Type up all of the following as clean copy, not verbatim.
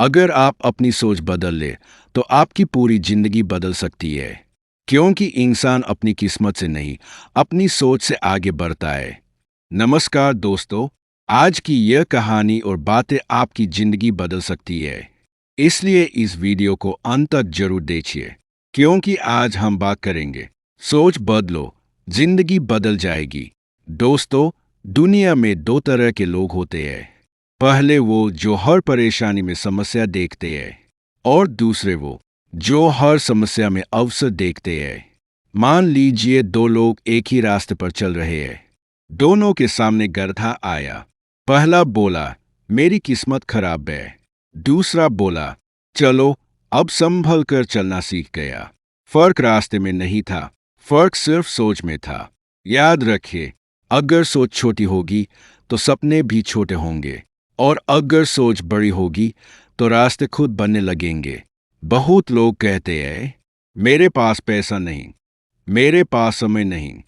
अगर आप अपनी सोच बदल ले तो आपकी पूरी जिंदगी बदल सकती है। क्योंकि इंसान अपनी किस्मत से नहीं, अपनी सोच से आगे बढ़ता है। नमस्कार दोस्तों, आज की यह कहानी और बातें आपकी जिंदगी बदल सकती है। इसलिए इस वीडियो को अंत तक जरूर देखिए, क्योंकि आज हम बात करेंगे सोच बदलो, जिंदगी बदल जाएगी। दोस्तों, दुनिया में दो तरह के लोग होते हैं। पहले वो जो हर परेशानी में समस्या देखते हैं, और दूसरे वो जो हर समस्या में अवसर देखते हैं। मान लीजिए दो लोग एक ही रास्ते पर चल रहे हैं। दोनों के सामने गड्ढा आया। पहला बोला, मेरी किस्मत खराब है। दूसरा बोला, चलो अब संभल कर चलना सीख गया। फर्क रास्ते में नहीं था, फर्क सिर्फ सोच में था। याद रखिए, अगर सोच छोटी होगी तो सपने भी छोटे होंगे, और अगर सोच बड़ी होगी तो रास्ते खुद बनने लगेंगे। बहुत लोग कहते हैं, मेरे पास पैसा नहीं, मेरे पास समय नहीं,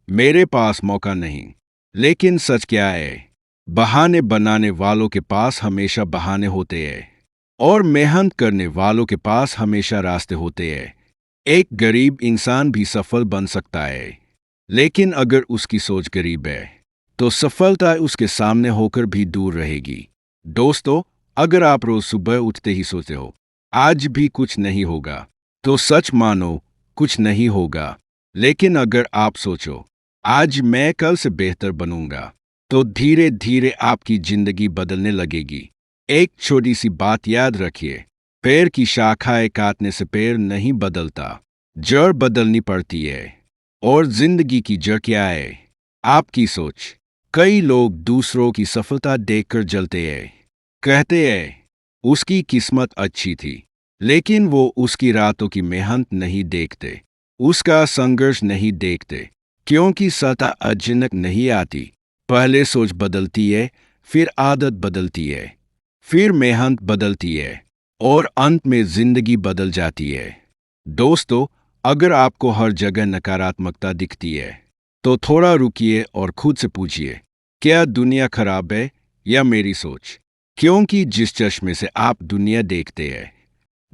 मेरे पास मौका नहीं। लेकिन सच क्या है? बहाने बनाने वालों के पास हमेशा बहाने होते हैं, और मेहनत करने वालों के पास हमेशा रास्ते होते हैं। एक गरीब इंसान भी सफल बन सकता है, लेकिन अगर उसकी सोच गरीब है तो सफलता उसके सामने होकर भी दूर रहेगी। दोस्तों, अगर आप रोज सुबह उठते ही सोचते हो आज भी कुछ नहीं होगा, तो सच मानो कुछ नहीं होगा। लेकिन अगर आप सोचो आज मैं कल से बेहतर बनूंगा, तो धीरे धीरे आपकी जिंदगी बदलने लगेगी। एक छोटी सी बात याद रखिए, पेड़ की शाखाएं काटने से पेड़ नहीं बदलता, जड़ बदलनी पड़ती है। और जिंदगी की जड़ क्या है? आपकी सोच। कई लोग दूसरों की सफलता देखकर जलते हैं। कहते हैं, उसकी किस्मत अच्छी थी, लेकिन वो उसकी रातों की मेहनत नहीं देखते, उसका संघर्ष नहीं देखते। क्योंकि सत्ता अचानक नहीं आती। पहले सोच बदलती है, फिर आदत बदलती है, फिर मेहनत बदलती है, और अंत में जिंदगी बदल जाती है। दोस्तों, अगर आपको हर जगह नकारात्मकता दिखती है, तो थोड़ा रुकिए और खुद से पूछिए, क्या दुनिया खराब है या मेरी सोच? क्योंकि जिस चश्मे से आप दुनिया देखते हैं,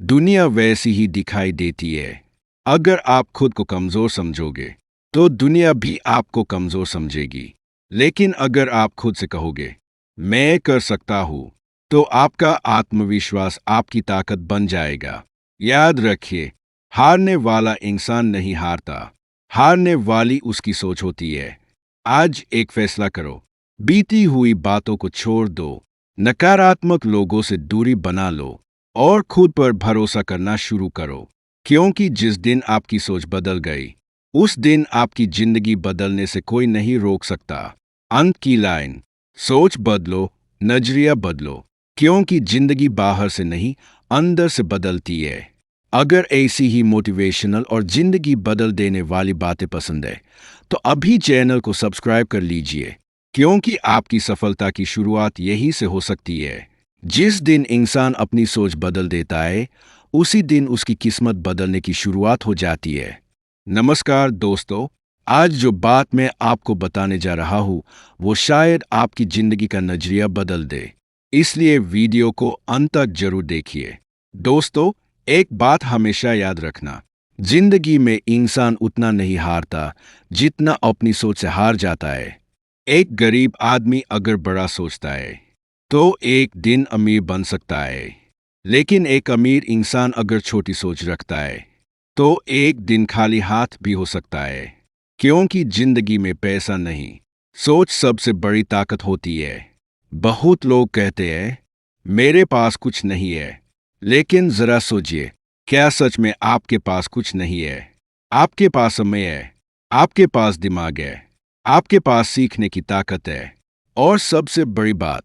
दुनिया वैसी ही दिखाई देती है। अगर आप खुद को कमजोर समझोगे, तो दुनिया भी आपको कमजोर समझेगी। लेकिन अगर आप खुद से कहोगे, मैं कर सकता हूं, तो आपका आत्मविश्वास आपकी ताकत बन जाएगा। याद रखिए, हारने वाला इंसान नहीं हारता, हारने वाली उसकी सोच होती है। आज एक फैसला करो, बीती हुई बातों को छोड़ दो, नकारात्मक लोगों से दूरी बना लो, और खुद पर भरोसा करना शुरू करो। क्योंकि जिस दिन आपकी सोच बदल गई, उस दिन आपकी जिंदगी बदलने से कोई नहीं रोक सकता। अंत की लाइन, सोच बदलो, नजरिया बदलो, क्योंकि जिंदगी बाहर से नहीं, अंदर से बदलती है। अगर ऐसी ही मोटिवेशनल और जिंदगी बदल देने वाली बातें पसंद है, तो अभी चैनल को सब्सक्राइब कर लीजिए, क्योंकि आपकी सफलता की शुरुआत यहीं से हो सकती है। जिस दिन इंसान अपनी सोच बदल देता है, उसी दिन उसकी किस्मत बदलने की शुरुआत हो जाती है। नमस्कार दोस्तों, आज जो बात मैं आपको बताने जा रहा हूँ, वो शायद आपकी जिंदगी का नजरिया बदल दे। इसलिए वीडियो को अंत तक जरूर देखिए। दोस्तों, एक बात हमेशा याद रखना, जिंदगी में इंसान उतना नहीं हारता जितना अपनी सोच से हार जाता है। एक गरीब आदमी अगर बड़ा सोचता है, तो एक दिन अमीर बन सकता है। लेकिन एक अमीर इंसान अगर छोटी सोच रखता है, तो एक दिन खाली हाथ भी हो सकता है। क्योंकि जिंदगी में पैसा नहीं, सोच सबसे बड़ी ताकत होती है। बहुत लोग कहते हैं, मेरे पास कुछ नहीं है। लेकिन जरा सोचिए, क्या सच में आपके पास कुछ नहीं है? आपके पास समय है, आपके पास दिमाग है, आपके पास सीखने की ताकत है, और सबसे बड़ी बात,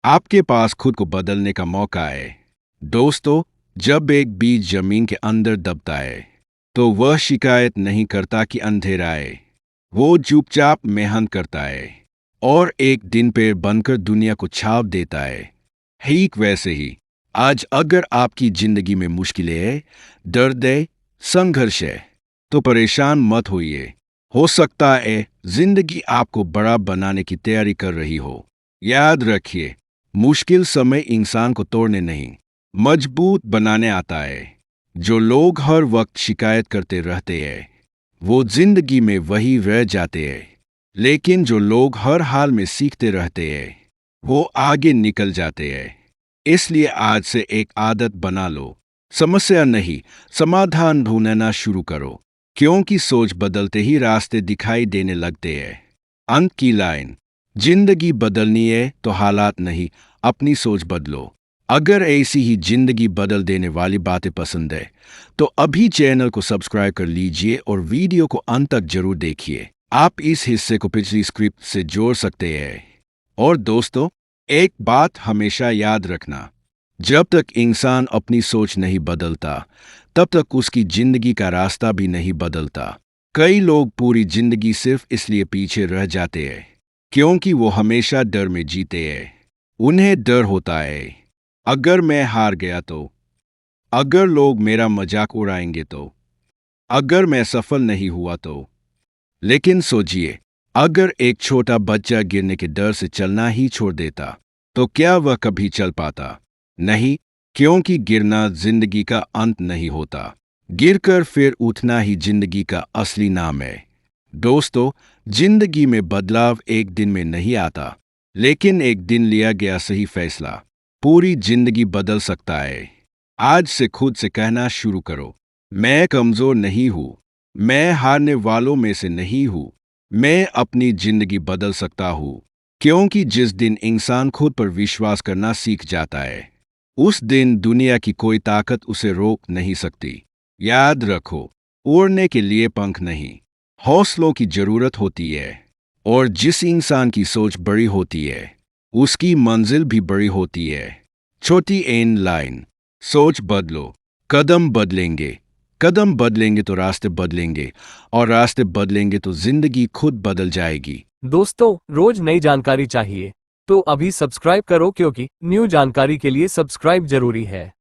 आपके पास खुद को बदलने का मौका है। दोस्तों, जब एक बीज जमीन के अंदर दबता है, तो वह शिकायत नहीं करता कि अंधेरा है। वो चुपचाप मेहनत करता है, और एक दिन पेड़ बनकर दुनिया को छाप देता है। ठीक वैसे ही, आज अगर आपकी जिंदगी में मुश्किलें हैं, दर्द है, संघर्ष है, तो परेशान मत होइए। हो सकता है जिंदगी आपको बड़ा बनाने की तैयारी कर रही हो। याद रखिए, मुश्किल समय इंसान को तोड़ने नहीं, मजबूत बनाने आता है। जो लोग हर वक्त शिकायत करते रहते हैं वो जिंदगी में वही रह जाते हैं, लेकिन जो लोग हर हाल में सीखते रहते हैं वो आगे निकल जाते हैं। इसलिए आज से एक आदत बना लो, समस्या नहीं समाधान ढूंढना शुरू करो, क्योंकि सोच बदलते ही रास्ते दिखाई देने लगते हैं। अंत की लाइन, जिंदगी बदलनी है तो हालात नहीं, अपनी सोच बदलो। अगर ऐसी ही जिंदगी बदल देने वाली बातें पसंद है तो अभी चैनल को सब्सक्राइब कर लीजिए और वीडियो को अंत तक जरूर देखिए। आप इस हिस्से को पिछली स्क्रिप्ट से जोड़ सकते हैं। और दोस्तों, एक बात हमेशा याद रखना, जब तक इंसान अपनी सोच नहीं बदलता तब तक उसकी जिंदगी का रास्ता भी नहीं बदलता। कई लोग पूरी जिंदगी सिर्फ इसलिए पीछे रह जाते हैं क्योंकि वो हमेशा डर में जीते हैं। उन्हें डर होता है, अगर मैं हार गया तो, अगर लोग मेरा मजाक उड़ाएंगे तो, अगर मैं सफल नहीं हुआ तो। लेकिन सोचिए, अगर एक छोटा बच्चा गिरने के डर से चलना ही छोड़ देता तो क्या वह कभी चल पाता? नहीं, क्योंकि गिरना जिंदगी का अंत नहीं होता, गिरकर फिर उठना ही जिंदगी का असली नाम है। दोस्तों, जिंदगी में बदलाव एक दिन में नहीं आता, लेकिन एक दिन लिया गया सही फैसला पूरी जिंदगी बदल सकता है। आज से खुद से कहना शुरू करो, मैं कमजोर नहीं हूं, मैं हारने वालों में से नहीं हूं, मैं अपनी जिंदगी बदल सकता हूं। क्योंकि जिस दिन इंसान खुद पर विश्वास करना सीख जाता है उस दिन दुनिया की कोई ताकत उसे रोक नहीं सकती। याद रखो, उड़ने के लिए पंख नहीं, हौसलों की जरूरत होती है। और जिस इंसान की सोच बड़ी होती है उसकी मंजिल भी बड़ी होती है। छोटी एन लाइन, सोच बदलो, कदम बदलेंगे, कदम बदलेंगे तो रास्ते बदलेंगे, और रास्ते बदलेंगे तो जिंदगी खुद बदल जाएगी। दोस्तों, रोज नई जानकारी चाहिए तो अभी सब्सक्राइब करो, क्योंकि न्यू जानकारी के लिए सब्सक्राइब जरूरी है।